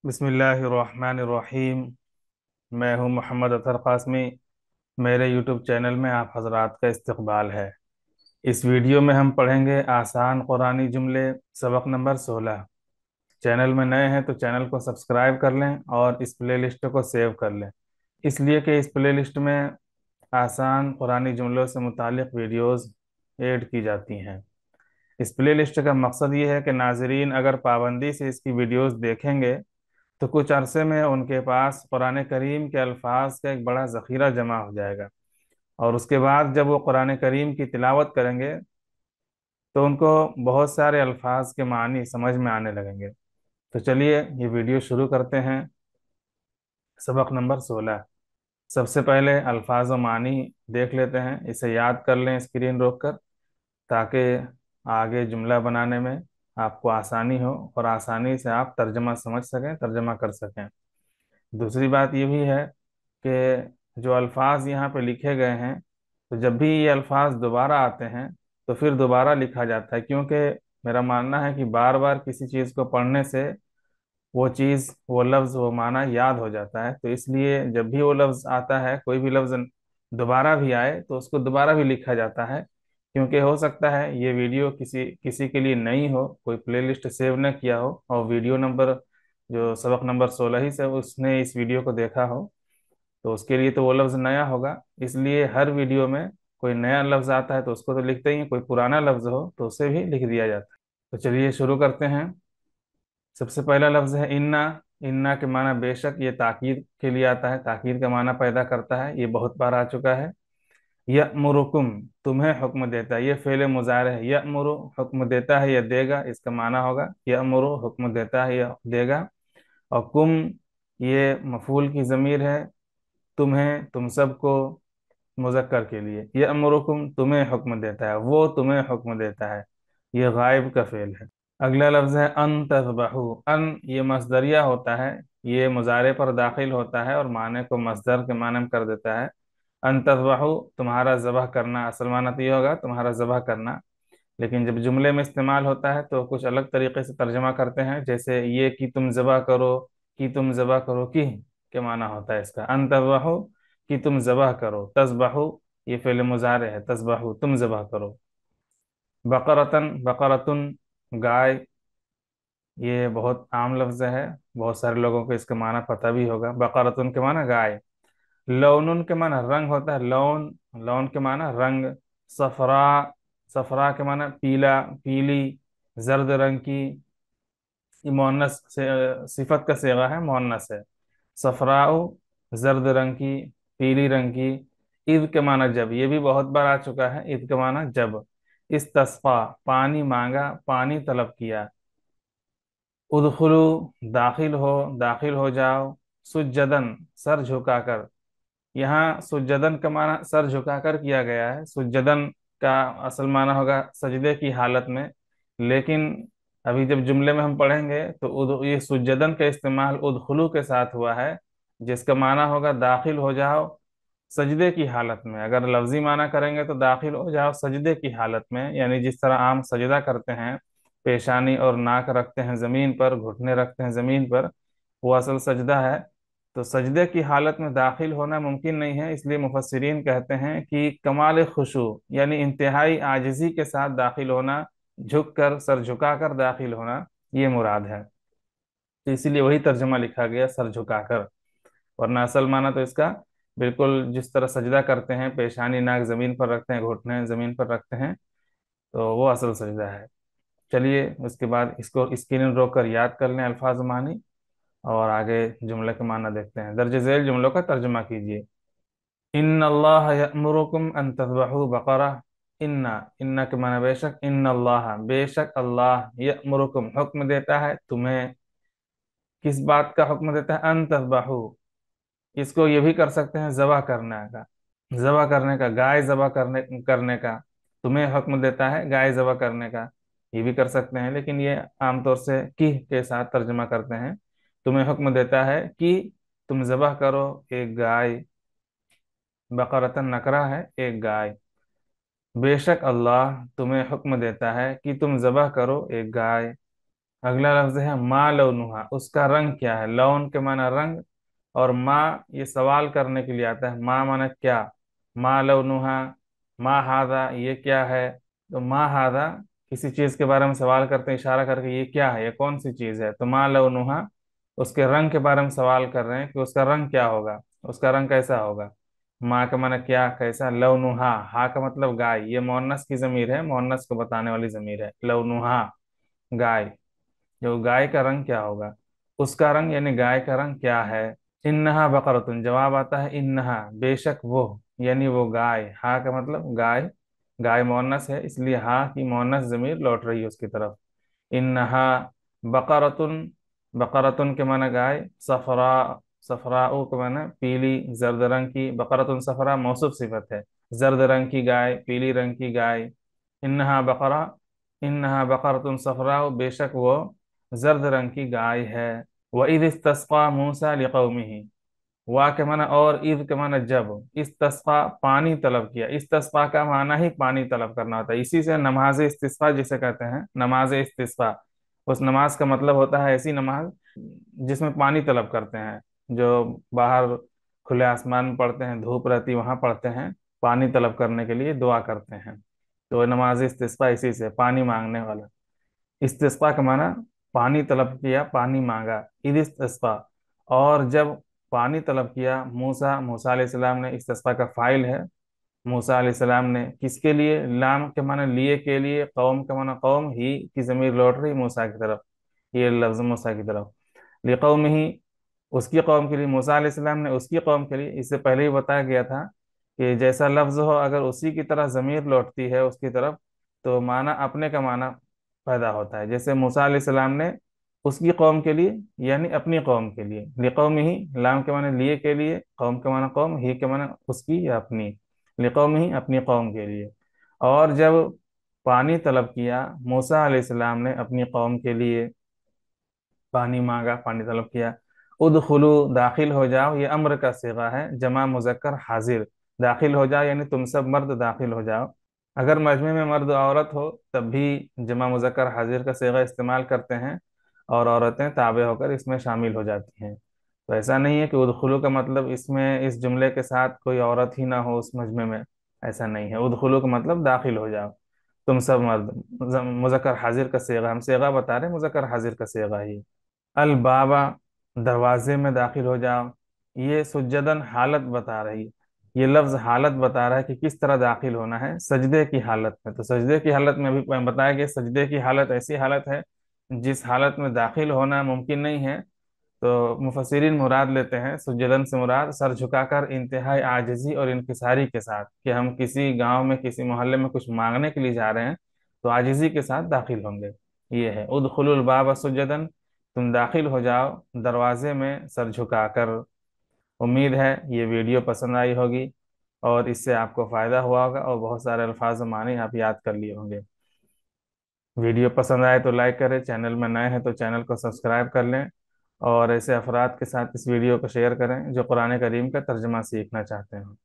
बिस्मिल्लाहिर्रहमानिर्रहीम। मैं हूं मोहम्मद अतर कासमी। मेरे यूट्यूब चैनल में आप हजरात का इस्तकबाल है। इस वीडियो में हम पढ़ेंगे आसान कुरानी जुमले, सबक नंबर 16। चैनल में नए हैं तो चैनल को सब्सक्राइब कर लें और इस प्लेलिस्ट को सेव कर लें, इसलिए कि इस प्लेलिस्ट में आसान कुरानी जुमलों से मुतालिक वीडियोस ऐड की जाती हैं। इस प्लेलिस्ट का मकसद ये है कि नाजरीन अगर पाबंदी से इसकी वीडियोस देखेंगे तो कुछ अरसे में उनके पास कुरान करीम के अल्फाज का एक बड़ा ज़ख़ीरा जमा हो जाएगा, और उसके बाद जब वो कुरान करीम की तिलावत करेंगे तो उनको बहुत सारे अल्फाज के मानी समझ में आने लगेंगे। तो चलिए ये वीडियो शुरू करते हैं। सबक नंबर 16। सबसे पहले अल्फाज व मानी देख लेते हैं, इसे याद कर लें स्क्रीन रोक कर, ताकि आगे जुमला बनाने में आपको आसानी हो और आसानी से आप तर्जमा समझ सकें, तर्जमा कर सकें। दूसरी बात ये भी है कि जो अल्फाज यहाँ पे लिखे गए हैं, तो जब भी ये अल्फाज दोबारा आते हैं तो फिर दोबारा लिखा जाता है, क्योंकि मेरा मानना है कि बार बार किसी चीज़ को पढ़ने से वो चीज़, वो लफ्ज़, वो माना याद हो जाता है। तो इसलिए जब भी वो लफ्ज़ आता है, कोई भी लफ्ज़ दोबारा भी आए तो उसको दोबारा भी लिखा जाता है, क्योंकि हो सकता है ये वीडियो किसी किसी के लिए नई हो, कोई प्लेलिस्ट सेव न किया हो और वीडियो नंबर जो सबक नंबर 16 ही से उसने इस वीडियो को देखा हो, तो उसके लिए तो वो लफ्ज़ नया होगा। इसलिए हर वीडियो में कोई नया लफ्ज़ आता है तो उसको तो लिखते ही हैं, कोई पुराना लफ्ज़ हो तो उसे भी लिख दिया जाता है। तो चलिए शुरू करते हैं। सबसे पहला लफ्ज़ है इन्ना। इन्ना के माना बेशक, ये ताकीद के लिए आता है, ताकीद का माना पैदा करता है, ये बहुत बार आ चुका है। यअमुरुकुम, तुम्हें हुक्म देता है, ये फ़ेल मुज़ारे है। यअमुरु हुक्म देता है या देगा, इसका माना होगा यअमुरु हुक्म देता है या देगा। और कुम, ये मफूल की ज़मीर है, तुम्हें, तुम सबको, मुज़क्कर के लिए। यअमुरुकुम, तुम्हें हुक्म देता है, वो तुम्हें हुक्म देता है, ये गायब का फ़ेल है। अगला लफ्ज़ है अन तज़बहू। अन ये मस्दरिया होता है, ये मुज़ारे पर दाखिल होता है और माने को मस्दर के माने में कर देता है। अन तज़बहू, तुम्हारा ज़बह करना, असल माना तो ये होगा तुम्हारा ज़बह करना, लेकिन जब जुमले में इस्तेमाल होता है तो कुछ अलग तरीके से तर्जमा करते हैं, जैसे ये कि तुम ज़बह करो, कि तुम ज़बह करो, कि के माना होता है इसका अन तज़बहू, कि तुम ज़बह करो। तज़बहू ये फ़ेल मुज़ारे है, तज़बहू तुम ज़बह करो। बकरतन, बकरतुन गाय, ये बहुत आम लफ्ज़ है, बहुत सारे लोगों को इसका माना पता भी होगा। बकरतुन के माना गाय। लौनुन के माना रंग होता है, लौन, लौन के माना रंग। सफरा, सफरा के माना पीला, पीली, जर्द रंग की। ये मुअन्नस से सिफत का सेगा है, मुअन्नस है। सफराउ जर्द रंग की, पीली रंग की। ईद के माना जब, ये भी बहुत बार आ चुका है, ईद के माना जब। इस्तिस्का, पानी मांगा, पानी तलब किया। उदखुलू, दाखिल हो, दाखिल हो जाओ। सुज्जदन, सर झुकाकर। यहाँ सुज्जदन का माना सर झुकाकर किया गया है, सुज्जदन का असल माना होगा सजदे की हालत में, लेकिन अभी जब जुमले में हम पढ़ेंगे तो ये सुज्जदन का इस्तेमाल उदखुलू के साथ हुआ है, जिसका माना होगा दाखिल हो जाओ सजदे की हालत में। अगर लफ्जी माना करेंगे तो दाखिल हो जाओ सजदे की हालत में, यानी जिस तरह आम सजदा करते हैं, पेशानी और नाक रखते हैं ज़मीन पर, घुटने रखते हैं ज़मीन पर, वो असल सजदा है। तो सजदे की हालत में दाखिल होना मुमकिन नहीं है, इसलिए मुफस्सिरीन कहते हैं कि कमाल खुशू यानी इंतहाई आजिज़ी के साथ दाखिल होना, झुक कर, सर झुका कर दाखिल होना, ये मुराद है। तो इसीलिए वही तर्जुमा लिखा गया, सर झुकाकर। वरना असल माना तो इसका बिल्कुल जिस तरह सजदा करते हैं, पेशानी नाक जमीन पर रखते हैं, घुटने जमीन पर रखते हैं, तो वो असल सजदा है। चलिए उसके बाद इसको स्क्रीन रोक कर याद कर लें अल्फाज मानी, और आगे जुमले का माना देखते हैं। दर्ज झेल जुमलों का तर्जुमा कीजिए। इन अल्लाह यअमुरुकुम अन तज़बहू बकरा। इन्ना, इन्ना के माना बेशक, इन अल्लाह बेशक अल्लाह, यअमुरुकुम हुक्म देता है तुम्हें, किस बात का हुक्म देता है, अन तज़बहू, इसको ये भी कर सकते हैं जबा करने का, जबा करने का, गाय जबा करने करने का। तुम्हें हुक्म देता है गाय जबा करने का, ये भी कर सकते हैं, लेकिन ये आमतौर से की के साथ तर्जुमा करते हैं। तुम्हें हुक्म देता है कि तुम जबह करो एक गाय। बकरतन नकरा है, एक गाय। बेशक अल्लाह तुम्हें हुक्म देता है कि तुम जबह करो एक गाय। अगला लफ्ज है मा लौनुहा, उसका रंग क्या है। लौन के माना रंग, और मा ये सवाल करने के लिए आता है। मा माना क्या, मा लौनुहा, मा हादा ये क्या है। तो मा हादा किसी चीज के बारे में सवाल करते हैं इशारा करके, ये क्या है, ये कौन सी चीज है। तो मा लौनुहा उसके रंग के बारे में सवाल कर रहे हैं कि उसका रंग क्या होगा, उसका रंग कैसा होगा। माँ का माना क्या, कैसा। लौनुहा, हा का मतलब गाय, ये मोअन्नस की जमीर है, मोअन्नस को बताने वाली जमीर है। लौनुहा गाय, जो गाय का रंग क्या होगा, उसका रंग यानी गाय का रंग क्या है। इन्नहा बकरतुन, जवाब आता है इन्नहा बेशक वो, यानी वो गाय। हा का मतलब गाय, गाय मोअन्नस है इसलिए हा की मोअन्नस जमीर लौट रही है उसकी तरफ। इन्नहा बकरतुन, बकरतुन के माना गाय। सफरा, सफराउ के माना पीली जर्द रंग की। बकरतुन सफरा मौसूफ सिफत है, जर्द रंग की गाय, पीली रंग की गाय। इन्नहा बकरा, इन्नहा बकरतुन सफराउ बेशक वो जर्द रंग की गाय है। व इद इस्तस्का मूसा लिकौमिही, वा के माना और, ईद के माना जब। इस्तिस्का पानी तलब किया, इस्तिस्का का माना ही पानी तलब करना होता है, इसी से नमाज इस्तिस्का जिसे कहते हैं, नमाज इस्तिस्का। उस नमाज का मतलब होता है ऐसी नमाज जिसमें पानी तलब करते हैं, जो बाहर खुले आसमान में पढ़ते हैं, धूप रहती वहां पढ़ते हैं, पानी तलब करने के लिए दुआ करते हैं। तो नमाज इस्तिस्का इसी से, पानी मांगने वाला। इस्तिस्का का माना पानी तलब किया, पानी मांगा। ईद इस्तिस्का, और जब पानी तलब किया मूसा, मूसा अलैहिस्सलाम ने, इस्तिस्का का फाइल है मूसा अलैहिस्सलाम ने, किसके लिए, लाम के माना लिए के लिए, कौम के माना कौम, ही की जमीर लौट रही मूसा की तरफ, ये लफ्ज मूसा की तरफ। लिकौम ही उसकी कौम के लिए, मूसा अलैहिस्सलाम ने उसकी कौम के लिए। इससे पहले ही बताया गया था कि जैसा लफ्ज हो अगर उसी की तरह जमीर लौटती है उसकी तरफ, तो माना अपने का माना पैदा होता है। जैसे मूसा अलैहिस्सलाम ने उसकी कौम के लिए यानी अपनी कौम के लिए, लिकौम ही, लाम के माने लिए के लिए, कौम के माना कौम, ही के माना उसकी या अपनी, लिकौम ही अपनी कौम के लिए। और जब पानी तलब किया मूसा अलैहिस्सलाम ने अपनी कौम के लिए, पानी मांगा, पानी तलब किया। उदखुलू दाखिल हो जाओ, ये अम्र का सिगा है, जमा मुजक्कर हाजिर। दाखिल हो जाओ यानी तुम सब मर्द दाखिल हो जाओ। अगर मजमे में मर्द औरत हो तब भी जमा मुजक्कर हाजिर का सिगा इस्तेमाल करते हैं, और औरतें ताबे होकर इसमें शामिल हो जाती हैं। तो ऐसा नहीं है कि उदखुलू का मतलब इसमें इस जुमले के साथ कोई औरत ही ना हो उस मजमे में, ऐसा नहीं है। उदखुलू का मतलब दाखिल हो जाओ तुम सब मर्द। मुजक्कर हाजिर का सिगा, हम सिगा बता रहे हैं, मुजक्कर हाजिर का सिगा ही। अल बाबा दरवाजे में दाखिल हो जाओ, ये सुज्जदन हालत बता रही, ये लफ्ज हालत बता रहा है कि किस तरह दाखिल होना है, सजदे की हालत में। तो सजदे की हालत में अभी बताया गया, सजदे की हालत ऐसी हालत है जिस हालत में दाखिल होना मुमकिन नहीं है। तो मुफस्सिरीन मुराद लेते हैं सुज्जदन से मुराद सर झुकाकर इंतहाई आजिजी और इनकिसारी के साथ, कि हम किसी गांव में किसी मोहल्ले में कुछ मांगने के लिए जा रहे हैं तो आजिजी के साथ दाखिल होंगे। ये है उदखुलुल बाब सुज्जदन, तुम दाखिल हो जाओ दरवाजे में सर झुकाकर। उम्मीद है ये वीडियो पसंद आई होगी और इससे आपको फ़ायदा हुआ होगा और बहुत सारे अल्फाज माने आप याद कर लिए होंगे। वीडियो पसंद आए तो लाइक करें, चैनल में नए हैं तो चैनल को सब्सक्राइब कर लें, और ऐसे अफराद के साथ इस वीडियो को शेयर करें जो कुरान करीम का तर्जुमा सीखना चाहते हैं।